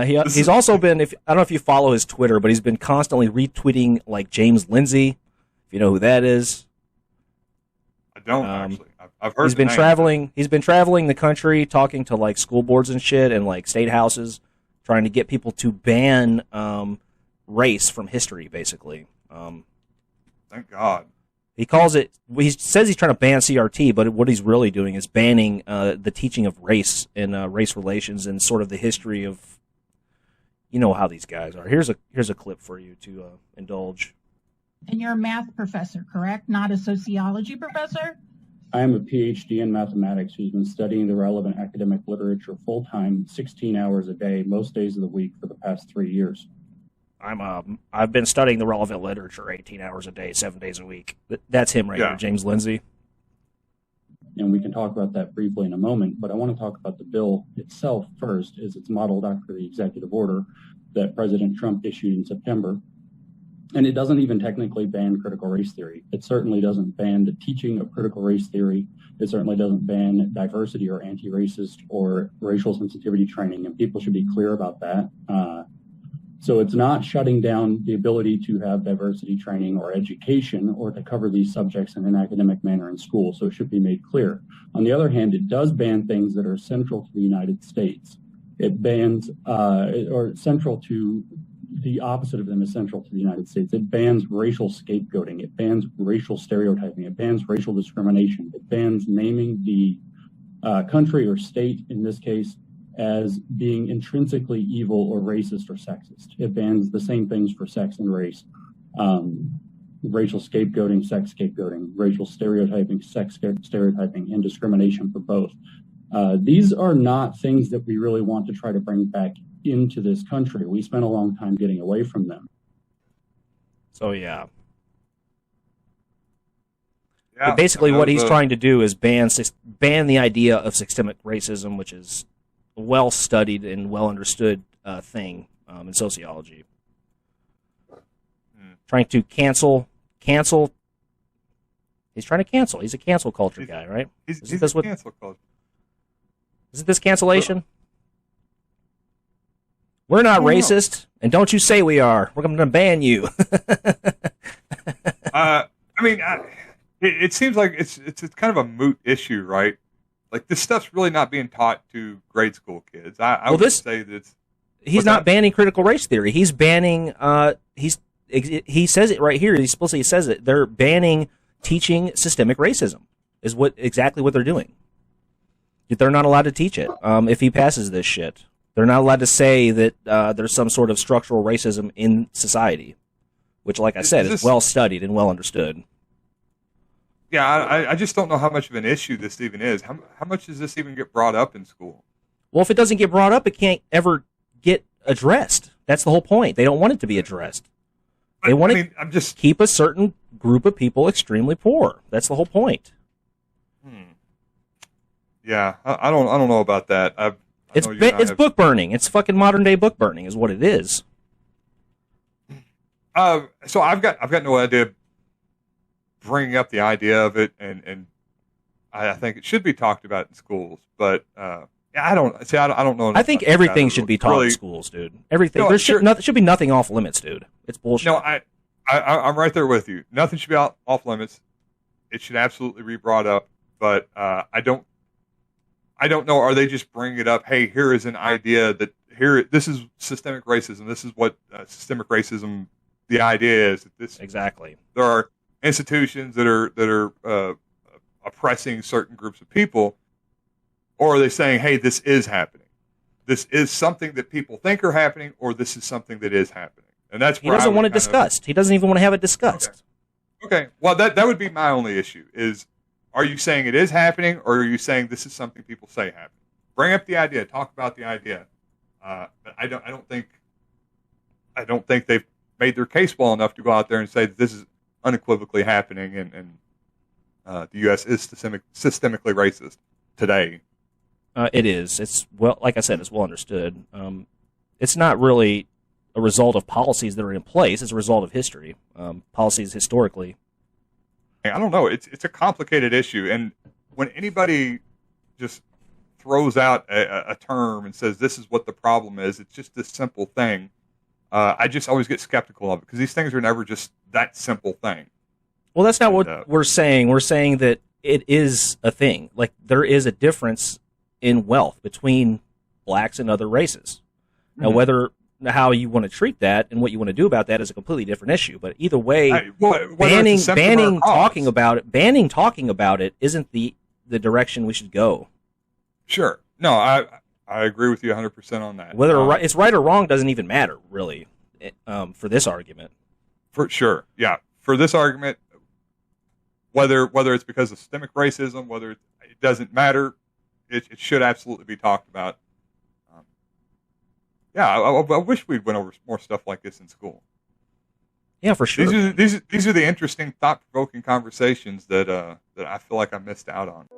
He's also been, I don't know if you follow his Twitter, but he's been constantly retweeting like James Lindsay, if you know who that is. I don't actually. I've heard. He's been traveling the country, talking to like school boards and shit, and like state houses, trying to get people to ban race from history, basically. Thank God. He calls it. He says he's trying to ban CRT, but what he's really doing is banning the teaching of race and race relations and sort of the history of, you know, how these guys are. Here's a clip for you to indulge. And you're a math professor, correct? Not a sociology professor? I am a PhD in mathematics who's been studying the relevant academic literature full-time, 16 hours a day, most days of the week for the past 3 years. I've been studying the relevant literature 18 hours a day, 7 days a week. That's him right there, James Lindsay. And we can talk about that briefly in a moment, but I want to talk about the bill itself first, as it's modeled after the executive order that President Trump issued in September. And it doesn't even technically ban critical race theory. It certainly doesn't ban the teaching of critical race theory. It certainly doesn't ban diversity or anti-racist or racial sensitivity training, and people should be clear about that. So it's not shutting down the ability to have diversity training or education or to cover these subjects in an academic manner in school, so it should be made clear. On the other hand, it does ban things that are central to the United States. It bans, or central to, the opposite of them is central to the United States. It bans racial scapegoating. It bans racial stereotyping. It bans racial discrimination. It bans naming the country or state, in this case, as being intrinsically evil or racist or sexist. It bans the same things for sex and race. Racial scapegoating, sex scapegoating, racial stereotyping, sex stereotyping, and discrimination for both. These are not things that we really want to try to bring back into this country. We spent a long time getting away from them. So, yeah. But basically what he's trying to do is ban the idea of systemic racism, which is a well-studied and well-understood thing in sociology. Trying to cancel. He's trying to cancel. He's a cancel culture guy, right? He's a cancel culture. Isn't this cancellation? We're not racist, and don't you say we are. We're going to ban you. I mean, it seems like it's kind of a moot issue, right? Like, this stuff's really not being taught to grade school kids. I would say that he's not banning critical race theory. He's banning. He says it right here. He explicitly says it. They're banning teaching systemic racism. Is exactly what they're doing. They're not allowed to teach it if he passes this shit. They're not allowed to say that there's some sort of structural racism in society, which, like I said, is well studied and well understood. Yeah, I just don't know how much of an issue this even is. How much does this even get brought up in school? Well, if it doesn't get brought up, it can't ever get addressed. That's the whole point. They don't want it to be addressed. They want to keep a certain group of people extremely poor. That's the whole point. Yeah, I don't know about that. It's book burning. It's fucking modern day book burning, is what it is. So I've got no idea bringing up the idea of it, and I think it should be talked about in schools. But I don't know. I think everything should be taught in schools, dude. Everything. No, there should be nothing off limits, dude. It's bullshit. No, I'm right there with you. Nothing should be off limits. It should absolutely be brought up. But I don't know. Are they just bringing it up? Hey, here is an idea that this is systemic racism. This is what systemic racism. The idea is that this exactly. There are institutions that are oppressing certain groups of people, or are they saying, "Hey, this is happening. This is something that people think are happening, or this is something that is happening." And that's he doesn't want it discussed. He doesn't even want to have it discussed. Okay. Well, that would be my only issue is. Are you saying it is happening, or are you saying this is something people say happening? Bring up the idea. Talk about the idea. But I don't think they've made their case well enough to go out there and say that this is unequivocally happening, and the U.S. is systemically racist today. It is. It's like I said, it's well understood. It's not really a result of policies that are in place. It's a result of history. Policies historically. I don't know. It's a complicated issue, and when anybody just throws out a term and says this is what the problem is, it's just this simple thing. I just always get skeptical of it because these things are never just that simple thing. Well, that's not what we're saying. We're saying that it is a thing. Like, there is a difference in wealth between blacks and other races. Now, how you want to treat that and what you want to do about that is a completely different issue. But either way, banning talking about it isn't the direction we should go. Sure. No, I agree with you 100% on that. Whether it's right or wrong doesn't even matter, really, for this argument. For sure, yeah. For this argument, whether it's because of systemic racism, whether it doesn't matter, it should absolutely be talked about. I wish we'd went over more stuff like this in school. Yeah, for sure. These are the interesting, thought-provoking conversations that I feel like I missed out on.